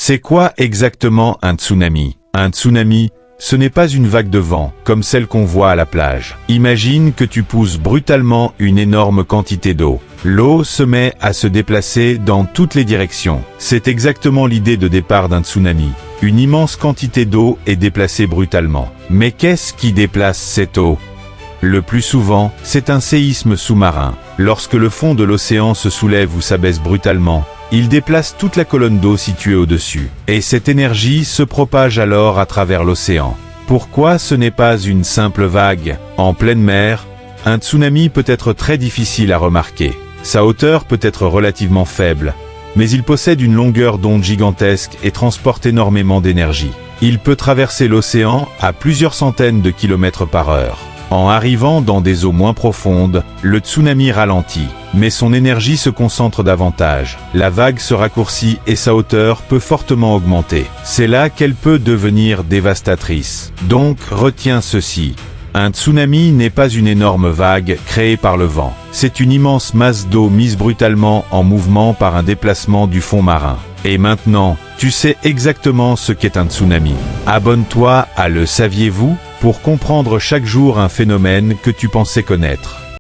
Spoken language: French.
C'est quoi exactement un tsunami? Un tsunami, ce n'est pas une vague de vent, comme celle qu'on voit à la plage. Imagine que tu pousses brutalement une énorme quantité d'eau. L'eau se met à se déplacer dans toutes les directions. C'est exactement l'idée de départ d'un tsunami. Une immense quantité d'eau est déplacée brutalement. Mais qu'est-ce qui déplace cette eau? Le plus souvent, c'est un séisme sous-marin. Lorsque le fond de l'océan se soulève ou s'abaisse brutalement, il déplace toute la colonne d'eau située au-dessus. Et cette énergie se propage alors à travers l'océan. Pourquoi ce n'est pas une simple vague? En pleine mer, un tsunami peut être très difficile à remarquer. Sa hauteur peut être relativement faible, mais il possède une longueur d'onde gigantesque et transporte énormément d'énergie. Il peut traverser l'océan à plusieurs centaines de kilomètres par heure. En arrivant dans des eaux moins profondes, le tsunami ralentit, mais son énergie se concentre davantage. La vague se raccourcit et sa hauteur peut fortement augmenter. C'est là qu'elle peut devenir dévastatrice. Donc, retiens ceci. Un tsunami n'est pas une énorme vague créée par le vent. C'est une immense masse d'eau mise brutalement en mouvement par un déplacement du fond marin. Et maintenant, tu sais exactement ce qu'est un tsunami. Abonne-toi à Le Saviez-vous pour comprendre chaque jour un phénomène que tu pensais connaître.